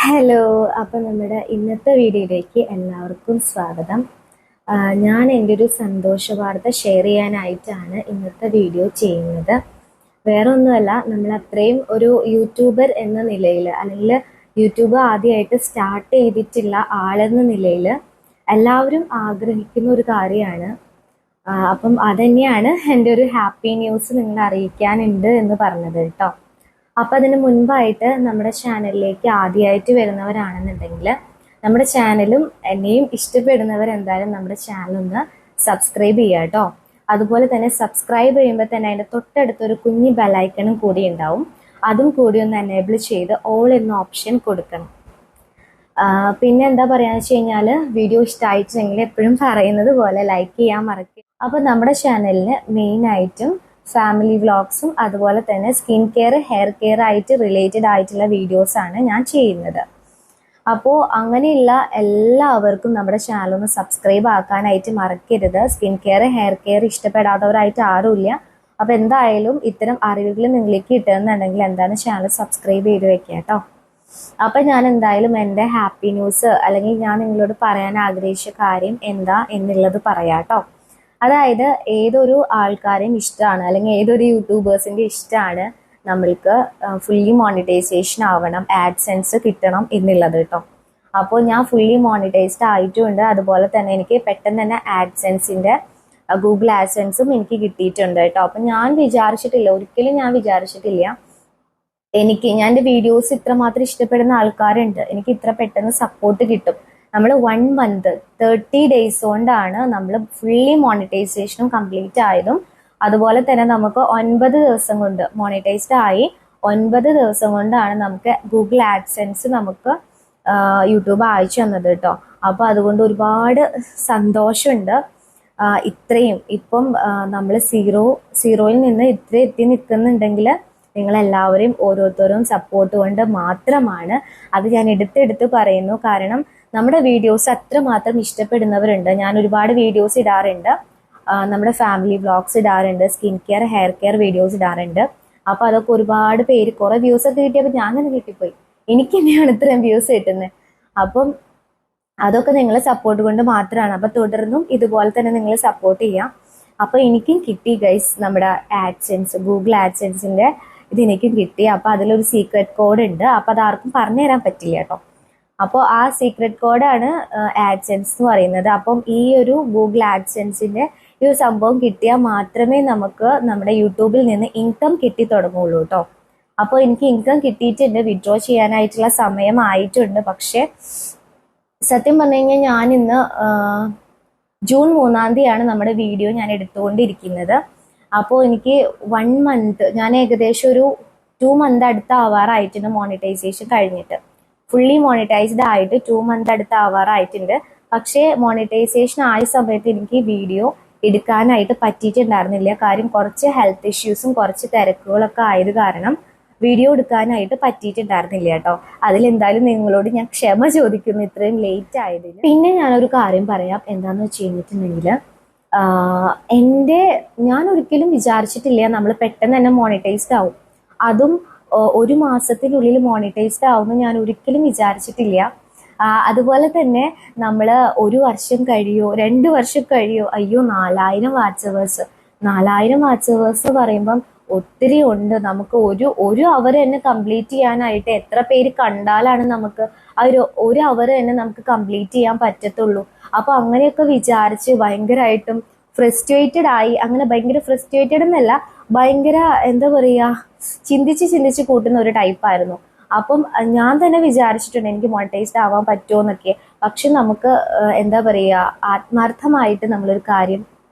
Hello, അപ്പം നമ്മുടെ ഇന്നത്തെ വീഡിയോയിലേക്ക് എല്ലാവർക്കും സ്വാഗതം. ഞാൻ എൻ്റെ ഒരു സന്തോഷ വാർത്ത ഷെയർ ചെയ്യാനായിട്ടാണ് ഇന്നത്തെ വീഡിയോ ചെയ്യുന്നത്. വേറെ ഒന്നുമല്ല, നമ്മൾ അത്രയും ഒരു യൂട്യൂബർ എന്ന നിലയിൽ അല്ലെങ്കിൽ യൂട്യൂബ് ആദ്യമായിട്ട് സ്റ്റാർട്ട് ചെയ്തിട്ടുള്ള ആളെന്ന നിലയിൽ എല്ലാവരും ആഗ്രഹിക്കുന്ന ഒരു കാര്യമാണ്. അപ്പം അതുതന്നെയാണ് എൻ്റെ ഒരു ഹാപ്പി ന്യൂസ് നിങ്ങളെ അറിയിക്കാനുണ്ട് എന്ന് പറഞ്ഞത് കേട്ടോ. അപ്പം അതിന് മുൻപായിട്ട് നമ്മുടെ ചാനലിലേക്ക് ആദ്യമായിട്ട് വരുന്നവരാണെന്നുണ്ടെങ്കിൽ നമ്മുടെ ചാനലും എന്നെയും ഇഷ്ടപ്പെടുന്നവർ എന്തായാലും നമ്മുടെ ചാനലൊന്ന് സബ്സ്ക്രൈബ് ചെയ്യുക കേട്ടോ. അതുപോലെ തന്നെ സബ്സ്ക്രൈബ് ചെയ്യുമ്പോൾ തന്നെ അതിൻ്റെ തൊട്ടടുത്തൊരു കുഞ്ഞി ബെലൈക്കണും കൂടി ഉണ്ടാവും. അതും കൂടി ഒന്ന് എനേബിൾ ചെയ്ത് ഓൾ എന്ന ഓപ്ഷൻ കൊടുക്കണം. പിന്നെ എന്താ പറയുക വെച്ച് കഴിഞ്ഞാൽ, വീഡിയോ ഇഷ്ടമായിട്ടുണ്ടെങ്കിൽ എപ്പോഴും പറയുന്നത് പോലെ ലൈക്ക് ചെയ്യാൻ മറക്കുക. അപ്പോൾ നമ്മുടെ ചാനലിന് മെയിനായിട്ടും ഫാമിലി വ്ളോഗ്സും അതുപോലെ തന്നെ സ്കിൻ കെയർ, ഹെയർ കെയർ ആയിട്ട് റിലേറ്റഡ് ആയിട്ടുള്ള വീഡിയോസാണ് ഞാൻ ചെയ്യുന്നത്. അപ്പോൾ അങ്ങനെയുള്ള എല്ലാവർക്കും നമ്മുടെ ചാനൽ ഒന്ന് സബ്സ്ക്രൈബ് ആക്കാനായിട്ട് മറക്കരുത്. സ്കിൻ കെയർ, ഹെയർ കെയർ ഇഷ്ടപ്പെടാത്തവരായിട്ട് ആരുമില്ല. അപ്പോൾ എന്തായാലും ഇത്തരം അറിവുകൾ നിങ്ങളിലേക്ക് കിട്ടുന്നുണ്ടെങ്കിൽ എന്താണ് ചാനൽ സബ്സ്ക്രൈബ് ചെയ്ത് വെക്കുക കേട്ടോ. അപ്പം ഞാൻ എന്തായാലും എൻ്റെ ഹാപ്പി ന്യൂസ് അല്ലെങ്കിൽ ഞാൻ നിങ്ങളോട് പറയാൻ ആഗ്രഹിച്ച കാര്യം എന്താ എന്നുള്ളത് പറയാം കേട്ടോ. അതായത് ഏതൊരു ആൾക്കാരെയും ഇഷ്ടമാണ് അല്ലെങ്കിൽ ഏതൊരു യൂട്യൂബേഴ്സിൻ്റെ ഇഷ്ടമാണ് നമ്മൾക്ക് ഫുള്ളി മോണിറ്റൈസേഷൻ ആവണം, ആഡ്സെൻസ് കിട്ടണം എന്നുള്ളത് കേട്ടോ. അപ്പോൾ ഞാൻ ഫുള്ളി മോണിറ്റൈസ്ഡ് ആയിട്ടുണ്ട്. അതുപോലെ തന്നെ എനിക്ക് പെട്ടെന്ന് തന്നെ ആഡ്സെൻസിൻ്റെ ഗൂഗിൾ ആഡ്സെൻസും എനിക്ക് കിട്ടിയിട്ടുണ്ട് കേട്ടോ. അപ്പം ഒരിക്കലും ഞാൻ വിചാരിച്ചിട്ടില്ല ഞാൻ എൻ്റെ വീഡിയോസ് ഇത്രമാത്രം ഇഷ്ടപ്പെടുന്ന ആൾക്കാരുണ്ട്, എനിക്ക് ഇത്ര പെട്ടെന്ന് സപ്പോർട്ട് കിട്ടും. നമ്മൾ 1 മന്ത് 30 days കൊണ്ടാണ് നമ്മൾ ഫുള്ളി മോണിറ്റൈസേഷനും കംപ്ലീറ്റ് ആയതും. അതുപോലെ തന്നെ നമുക്ക് 9 ദിവസം കൊണ്ട് മോണിറ്റൈസ്ഡ് ആയി. 9 ദിവസം കൊണ്ടാണ് നമുക്ക് ഗൂഗിൾ ആഡ്സെൻസ് നമുക്ക് യൂട്യൂബ് അയച്ചു തന്നത് കേട്ടോ. അപ്പോൾ അതുകൊണ്ട് ഒരുപാട് സന്തോഷമുണ്ട്. ഇത്രയും ഇപ്പം നമ്മൾ സീറോയിൽ നിന്ന് ഇത്ര എത്തി നിൽക്കുന്നുണ്ടെങ്കിൽ നിങ്ങളെല്ലാവരെയും ഓരോരുത്തരും സപ്പോർട്ട് കൊണ്ട് മാത്രമാണ്. അത് ഞാൻ എടുത്തെടുത്ത് പറയുന്നു. കാരണം നമ്മുടെ വീഡിയോസ് അത്രമാത്രം ഇഷ്ടപ്പെടുന്നവരുണ്ട്. ഞാൻ ഒരുപാട് വീഡിയോസ് ഇടാറുണ്ട്, നമ്മുടെ ഫാമിലി വ്ളോഗ്സ് ഇടാറുണ്ട്, skin care, hair care videos ഇടാറുണ്ട്. അപ്പോൾ അതൊക്കെ ഒരുപാട് പേര് കുറേ വ്യൂസൊക്കെ കിട്ടിയപ്പോൾ ഞാൻ തന്നെ കിട്ടിപ്പോയി, എനിക്ക് തന്നെയാണ് ഇത്രയും വ്യൂസ് കിട്ടുന്നത്. അപ്പം അതൊക്കെ നിങ്ങളെ സപ്പോർട്ട് കൊണ്ട് മാത്രമാണ്. അപ്പം തുടർന്നും ഇതുപോലെ തന്നെ നിങ്ങൾ സപ്പോർട്ട് ചെയ്യാം. അപ്പോൾ എനിക്കും കിട്ടി ഗൈസ് നമ്മുടെ ആഡ്സെൻസ്, ഗൂഗിൾ ആഡ്സെൻസിൻ്റെ ഇത് എനിക്കും കിട്ടി. അപ്പോൾ അതിലൊരു സീക്രട്ട് കോഡ് ഉണ്ട്. അപ്പോൾ അത് ആർക്കും പറഞ്ഞു തരാൻ പറ്റില്ല കേട്ടോ. അപ്പോൾ ആ സീക്രട്ട് കോഡാണ് ആഡ്സെൻസ് എന്ന് പറയുന്നത്. അപ്പം ഈ ഒരു ഗൂഗിൾ ആഡ്സെൻസിൻ്റെ ഈ ഒരു സംഭവം കിട്ടിയാൽ മാത്രമേ നമുക്ക് നമ്മുടെ യൂട്യൂബിൽ നിന്ന് ഇൻകം കിട്ടി തുടങ്ങുള്ളൂ കേട്ടോ. അപ്പോൾ എനിക്ക് ഇൻകം കിട്ടിയിട്ടുണ്ട്, വിഡ്രോ ചെയ്യാനായിട്ടുള്ള സമയമായിട്ടുണ്ട്. പക്ഷേ സത്യം പറഞ്ഞു കഴിഞ്ഞാൽ ഞാനിന്ന് ജൂൺ 3-ാം തീയതിയാണ് നമ്മുടെ വീഡിയോ ഞാൻ എടുത്തുകൊണ്ടിരിക്കുന്നത്. അപ്പോൾ എനിക്ക് 1 മന്ത്, ഞാൻ ഏകദേശം ഒരു 2 മന്ത് അടുത്ത് ആവാറായിട്ടുണ്ട് മോണിറ്റൈസേഷൻ കഴിഞ്ഞിട്ട്. ഫുള്ളി മോണിറ്റൈസ്ഡ് ആയിട്ട് 2 മന്ത് അടുത്ത് ആവാറായിട്ടുണ്ട്. പക്ഷേ മോണിറ്റൈസേഷൻ ആയ സമയത്ത് എനിക്ക് വീഡിയോ എടുക്കാനായിട്ട് പറ്റിയിട്ടുണ്ടായിരുന്നില്ല. കാര്യം കുറച്ച് ഹെൽത്ത് ഇഷ്യൂസും കുറച്ച് തിരക്കുകളൊക്കെ ആയത് കാരണം വീഡിയോ എടുക്കാനായിട്ട് പറ്റിയിട്ടുണ്ടായിരുന്നില്ല കേട്ടോ. അതിലെന്തായാലും നിങ്ങളോട് ഞാൻ ക്ഷമ ചോദിക്കുന്നു ഇത്രയും ലേറ്റ് ആയതിന്. പിന്നെ ഞാനൊരു കാര്യം പറയാം. എന്താണെന്ന് വെച്ച് കഴിഞ്ഞിട്ടുണ്ടെങ്കിൽ, ഞാൻ ഒരിക്കലും വിചാരിച്ചിട്ടില്ല നമ്മൾ പെട്ടെന്ന് തന്നെ മോണിറ്റൈസ്ഡ് ആവും, അതും 1 മാസത്തിനുള്ളിൽ മോണിറ്റൈസ്ഡ് ആവുമെന്ന് ഞാൻ ഒരിക്കലും വിചാരിച്ചിട്ടില്ല. അതുപോലെ തന്നെ നമ്മൾ 1 വർഷം കഴിയോ 2 വർഷം കഴിയോ, അയ്യോ 4000 വാച്ച് അവേഴ്സ് പറയുമ്പം ഒത്തിരി ഉണ്ട്. നമുക്ക് ഒരു അവർ തന്നെ കംപ്ലീറ്റ് ചെയ്യാനായിട്ട് എത്ര പേര് കണ്ടാലാണ് നമുക്ക് ആ ഒരു അവർ തന്നെ നമുക്ക് കംപ്ലീറ്റ് ചെയ്യാൻ പറ്റത്തുള്ളൂ. അപ്പോൾ അങ്ങനെയൊക്കെ വിചാരിച്ച് ഭയങ്കരമായിട്ടും ഫ്രസ്ട്രേറ്റഡ് ആയി. അങ്ങനെ ഭയങ്കര ഫ്രസ്ട്രേറ്റഡ് എന്നല്ല, ഭയങ്കര എന്താ പറയുക, ചിന്തിച്ച് കൂട്ടുന്ന ഒരു ടൈപ്പായിരുന്നു. അപ്പം ഞാൻ തന്നെ വിചാരിച്ചിട്ടുണ്ട് എനിക്ക് മോണിറ്റൈസ്ഡ് ആവാൻ പറ്റുമോ എന്നൊക്കെ. പക്ഷെ നമുക്ക് എന്താ പറയുക, ആത്മാർത്ഥമായിട്ട് നമ്മളൊരു കാര്യം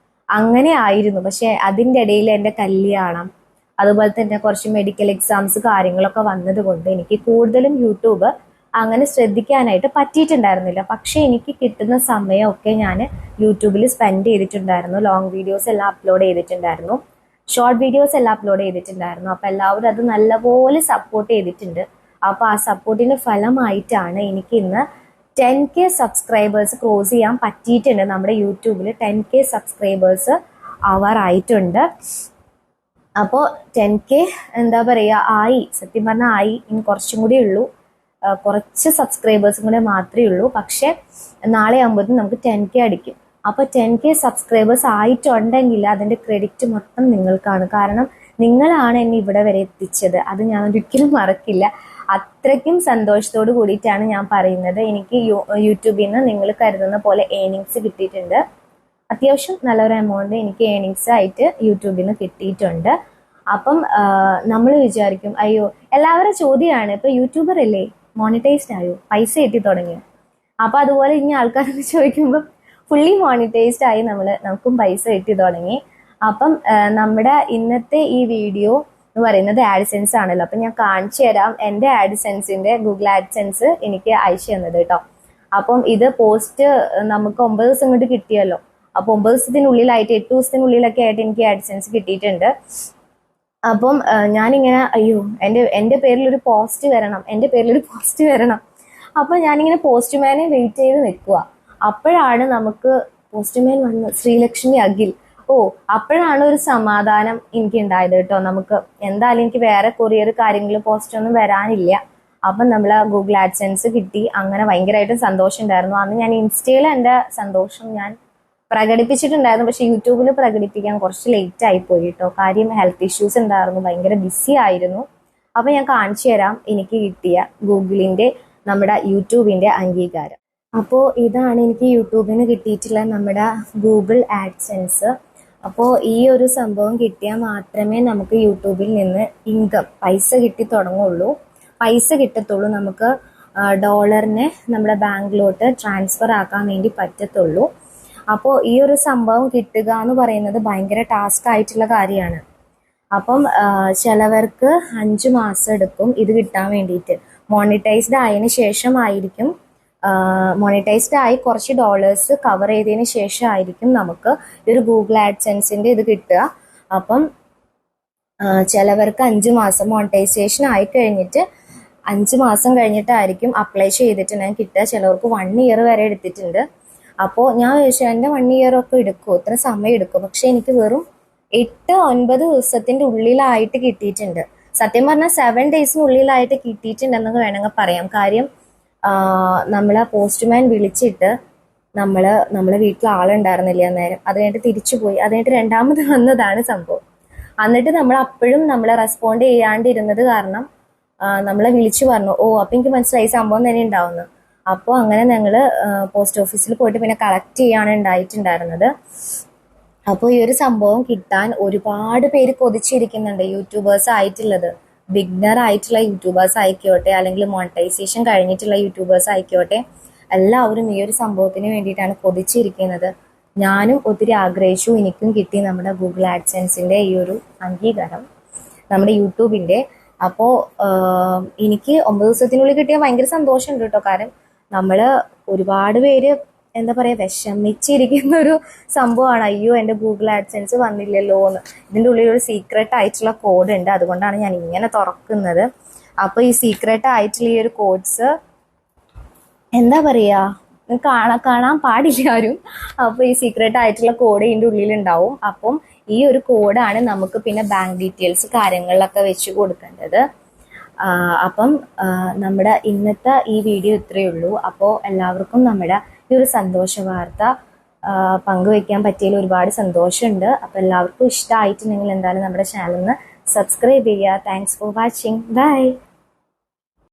അങ്ങനെ ആയിരുന്നു. പക്ഷെ അതിൻ്റെ ഇടയിൽ എൻ്റെ കല്യാണം, അതുപോലെ തന്നെ കുറച്ച് മെഡിക്കൽ എക്സാംസ് കാര്യങ്ങളൊക്കെ വന്നത് കൊണ്ട് എനിക്ക് കൂടുതലും യൂട്യൂബ് അങ്ങനെ ശ്രദ്ധിക്കാനായിട്ട് പറ്റിയിട്ടുണ്ടായിരുന്നില്ല. പക്ഷെ എനിക്ക് കിട്ടുന്ന സമയമൊക്കെ ഞാൻ യൂട്യൂബിൽ സ്പെൻഡ് ചെയ്തിട്ടുണ്ടായിരുന്നു. ലോങ് വീഡിയോസ് എല്ലാം അപ്ലോഡ് ചെയ്തിട്ടുണ്ടായിരുന്നു, ഷോർട്ട് വീഡിയോസ് എല്ലാം അപ്ലോഡ് ചെയ്തിട്ടുണ്ടായിരുന്നു. അപ്പോൾ എല്ലാവരും അത് നല്ലപോലെ സപ്പോർട്ട് ചെയ്തിട്ടുണ്ട്. അപ്പോൾ ആ സപ്പോർട്ടിൻ്റെ ഫലമായിട്ടാണ് എനിക്ക് ഇന്ന് 10K സബ്സ്ക്രൈബേഴ്സ് ക്രോസ് ചെയ്യാൻ പറ്റിയിട്ടുണ്ട്. നമ്മുടെ യൂട്യൂബിൽ 10K സബ്സ്ക്രൈബേഴ്സ് ആവാറായിട്ടുണ്ട്. അപ്പോൾ 10K എന്താ പറയുക ആയി, സത്യം പറഞ്ഞാൽ ആയി. ഇനി കുറച്ചും കൂടി ഉള്ളൂ. കുറച്ച് സബ്സ്ക്രൈബേഴ്സും കൂടെ മാത്രമേ ഉള്ളൂ. പക്ഷെ നാളെ ആകുമ്പോഴത്തേക്കും നമുക്ക് 10K അടിക്കും. അപ്പോൾ 10K സബ്സ്ക്രൈബേഴ്സ് ആയിട്ടുണ്ടെങ്കിൽ അതിൻ്റെ ക്രെഡിറ്റ് മൊത്തം നിങ്ങൾക്കാണ്. കാരണം നിങ്ങളാണ് എന്നെ ഇവിടെ വരെ എത്തിച്ചത്. അത് ഞാൻ ഒരിക്കലും മറക്കില്ല. അത്രയ്ക്കും സന്തോഷത്തോട് കൂടിയിട്ടാണ് ഞാൻ പറയുന്നത്. എനിക്ക് യൂട്യൂബിൽ നിന്ന് നിങ്ങൾ കരുതുന്ന പോലെ ഏണിങ്സ് കിട്ടിയിട്ടുണ്ട്. അത്യാവശ്യം നല്ലൊരു എമൗണ്ട് എനിക്ക് ഏണിങ്സ് ആയിട്ട് യൂട്യൂബിൽ നിന്ന് കിട്ടിയിട്ടുണ്ട്. അപ്പം നമ്മൾ വിചാരിക്കും, അയ്യോ, എല്ലാവരുടെ ചോദ്യമാണ്, ഇപ്പൊ യൂട്യൂബർ അല്ലേ, മോണിറ്റൈസ്ഡ് ആയോ, പൈസ കിട്ടി തുടങ്ങിയോ? അപ്പൊ അതുപോലെ ഇനി ആൾക്കാരൊക്കെ ചോദിക്കുമ്പോൾ ഫുള്ളി മോണിറ്റൈസ്ഡ് ആയി, നമുക്കും പൈസ കിട്ടി തുടങ്ങി. അപ്പം നമ്മുടെ ഇന്നത്തെ ഈ വീഡിയോ എന്ന് പറയുന്നത് ആഡ്സെൻസ് ആണല്ലോ. അപ്പം ഞാൻ കാണിച്ചു തരാം എൻ്റെ ആഡ്സെൻസിന്റെ ഗൂഗിൾ ആഡ്സെൻസ് എനിക്ക് അയച്ചു തന്നത് കേട്ടോ. അപ്പം ഇത് പോസ്റ്റ് നമുക്ക് 9 ദിവസം കൊണ്ട് കിട്ടിയല്ലോ. അപ്പോൾ 9 ദിവസത്തിനുള്ളിലായിട്ട് 8 ദിവസത്തിനുള്ളിലൊക്കെ ആയിട്ട് എനിക്ക് ആഡ്സെൻസ് കിട്ടിയിട്ടുണ്ട്. അപ്പം ഞാനിങ്ങനെ അയ്യോ എൻ്റെ പേരിലൊരു പോസ്റ്റ് വരണം, അപ്പം ഞാനിങ്ങനെ പോസ്റ്റ്മാനെ വെയിറ്റ് ചെയ്ത് നിൽക്കുക. അപ്പോഴാണ് നമുക്ക് പോസ്റ്റ്മാൻ വന്ന്, ശ്രീലക്ഷ്മി അഖിൽ. അപ്പോഴാണ് ഒരു സമാധാനം എനിക്ക് ഉണ്ടായത് കേട്ടോ. നമുക്ക് എന്തായാലും എനിക്ക് വേറെ കൊറിയർ കാര്യങ്ങൾ പോസ്റ്റ് ഒന്നും വരാനില്ല. അപ്പം നമ്മൾ ഗൂഗിൾ ആഡ്സെൻസ് കിട്ടി. അങ്ങനെ ഭയങ്കരമായിട്ടും സന്തോഷം ഉണ്ടായിരുന്നു. അന്ന് ഞാൻ ഇൻസ്റ്റയിൽ എൻ്റെ സന്തോഷം ഞാൻ പ്രകടിപ്പിച്ചിട്ടുണ്ടായിരുന്നു. പക്ഷെ യൂട്യൂബിൽ പ്രകടിപ്പിക്കാൻ കുറച്ച് ലേറ്റ് ആയിപ്പോയി കേട്ടോ. കാര്യം ഹെൽത്ത് ഇഷ്യൂസ് ഉണ്ടായിരുന്നു, ഭയങ്കര ബിസി ആയിരുന്നു. അപ്പം ഞാൻ കാണിച്ചു തരാം എനിക്ക് കിട്ടിയ ഗൂഗിളിൻ്റെ നമ്മുടെ യൂട്യൂബിൻ്റെ അംഗീകാരം. അപ്പോൾ ഇതാണ് എനിക്ക് യൂട്യൂബിൽ നിന്ന് കിട്ടിയിട്ടുള്ള നമ്മുടെ ഗൂഗിൾ ആഡ്സെൻസ്. അപ്പോൾ ഈ ഒരു സംഭവം കിട്ടിയാൽ മാത്രമേ നമുക്ക് യൂട്യൂബിൽ നിന്ന് പൈസ കിട്ടത്തുള്ളൂ. നമുക്ക് ഡോളറിനെ നമ്മുടെ ബാങ്കിലോട്ട് ട്രാൻസ്ഫർ ആക്കാൻ വേണ്ടി പറ്റത്തുള്ളൂ. അപ്പോൾ ഈ ഒരു സംഭവം കിട്ടുക എന്ന് പറയുന്നത് ഭയങ്കര ടാസ്ക് ആയിട്ടുള്ള കാര്യമാണ്. അപ്പം ചിലവർക്ക് 5 മാസം എടുക്കും ഇത് കിട്ടാൻ വേണ്ടിയിട്ട്. മോണിറ്റൈസ്ഡ് ആയതിനു ശേഷമായിരിക്കും, മോണിറ്റൈസ്ഡ് ആയി കുറച്ച് ഡോളേഴ്സ് കവർ ചെയ്തതിന് ശേഷമായിരിക്കും നമുക്ക് ഈ ഒരു ഗൂഗിൾ ആഡ്സെൻസിന്റെ ഇത് കിട്ടുക. അപ്പം ചിലവർക്ക് 5 മാസം മോണിറ്റൈസേഷൻ ആയി കഴിഞ്ഞിട്ട് 5 മാസം കഴിഞ്ഞിട്ടായിരിക്കും അപ്ലൈ ചെയ്തിട്ടുണ്ടെങ്കിൽ കിട്ടുക. ചിലവർക്ക് 1 ഇയർ വരെ എടുത്തിട്ടുണ്ട്. അപ്പോൾ ഞാൻ ചോദിച്ചു, എൻ്റെ 1 ഇയർ ഒക്കെ എടുക്കുമോ, ഇത്ര സമയം എടുക്കും? പക്ഷെ എനിക്ക് വെറും 8-9 ദിവസത്തിന്റെ ഉള്ളിലായിട്ട് കിട്ടിയിട്ടുണ്ട്. സത്യം പറഞ്ഞാൽ 7 ഡേയ്സിനുള്ളിലായിട്ട് കിട്ടിയിട്ടുണ്ടെന്ന് വേണമെങ്കിൽ പറയാം. കാര്യം നമ്മളെ പോസ്റ്റ്മാൻ വിളിച്ചിട്ട് നമ്മളെ വീട്ടിൽ ആളുണ്ടായിരുന്നില്ല അന്നേരം. അത് കഴിഞ്ഞിട്ട് തിരിച്ചു പോയി. അത് കഴിഞ്ഞിട്ട് 2ാമത് വന്നതാണ് സംഭവം. എന്നിട്ട് നമ്മൾ അപ്പോഴും നമ്മളെ റെസ്പോണ്ട് ചെയ്യാണ്ടിരുന്നത് കാരണം നമ്മളെ വിളിച്ചു പറഞ്ഞു, അപ്പം എനിക്ക് മനസ്സിലായി സംഭവം തന്നെ ഉണ്ടാവുന്നു. അപ്പോൾ അങ്ങനെ ഞങ്ങൾ പോസ്റ്റ് ഓഫീസിൽ പോയിട്ട് പിന്നെ കളക്ട് ചെയ്യാണ് ഉണ്ടായിട്ടുണ്ടായിരുന്നത്. അപ്പോൾ ഈ ഒരു സംഭവം കിട്ടാൻ ഒരുപാട് പേര് കൊതിച്ചിരിക്കുന്നുണ്ട്. യൂട്യൂബേഴ്സ് ആയിട്ടുള്ളത്, ബിഗ്നർ ആയിട്ടുള്ള യൂട്യൂബേഴ്സ് ആയിക്കോട്ടെ, അല്ലെങ്കിൽ മോണിറ്റൈസേഷൻ കഴിഞ്ഞിട്ടുള്ള യൂട്യൂബേഴ്സ് ആയിക്കോട്ടെ, എല്ലാവരും ഈ ഒരു സംഭവത്തിന് വേണ്ടിയിട്ടാണ് കൊതിച്ചിരിക്കുന്നത്. ഞാനും ഒത്തിരി ആഗ്രഹിച്ചു. എനിക്കും കിട്ടി നമ്മുടെ ഗൂഗിൾ ആഡ്സെൻസിന്റെ ഈ ഒരു അംഗീകാരം നമ്മുടെ യൂട്യൂബിന്റെ. അപ്പോൾ എനിക്ക് 9 ദിവസത്തിനുള്ളിൽ കിട്ടിയ ഭയങ്കര സന്തോഷമുണ്ട് കേട്ടോ. കാരണം നമ്മള് ഒരുപാട് പേര് എന്താ പറയാ വിഷമിച്ചിരിക്കുന്ന ഒരു സംഭവമാണ്. അയ്യോ, എൻ്റെ ഗൂഗിൾ ആഡ്സെൻസ് വന്നില്ലല്ലോ എന്ന്. ഇതിൻ്റെ ഉള്ളിൽ ഒരു സീക്രട്ട് ആയിട്ടുള്ള കോഡ് ഉണ്ട്, അതുകൊണ്ടാണ് ഞാൻ ഇങ്ങനെ തുറക്കുന്നത്. അപ്പോൾ ഈ സീക്രട്ട് ആയിട്ടുള്ള ഈ ഒരു കോഡ്സ് എന്താ പറയാ കാണാൻ പാടില്ല ആരും. അപ്പോൾ ഈ സീക്രട്ട് ആയിട്ടുള്ള കോഡ് ഇതിൻ്റെ ഉള്ളിലുണ്ടാവും. അപ്പം ഈ ഒരു കോഡാണ് നമുക്ക് പിന്നെ ബാങ്ക് ഡീറ്റെയിൽസ് കാര്യങ്ങളിലൊക്കെ വെച്ച് കൊടുക്കേണ്ടത്. അപ്പം നമ്മുടെ ഇന്നത്തെ ഈ വീഡിയോ ഇത്രയേ ഉള്ളൂ. അപ്പോൾ എല്ലാവർക്കും നമ്മുടെ ഈ ഒരു സന്തോഷ വാർത്ത പങ്കുവെക്കാൻ പറ്റിയതിൽ ഒരുപാട് സന്തോഷമുണ്ട്. അപ്പോൾ എല്ലാവർക്കും ഇഷ്ടമായിട്ടുണ്ടെങ്കിൽ എന്തായാലും നമ്മുടെ ചാനലിന് സബ്സ്ക്രൈബ് ചെയ്യുക. Thanks for watching. ബൈ.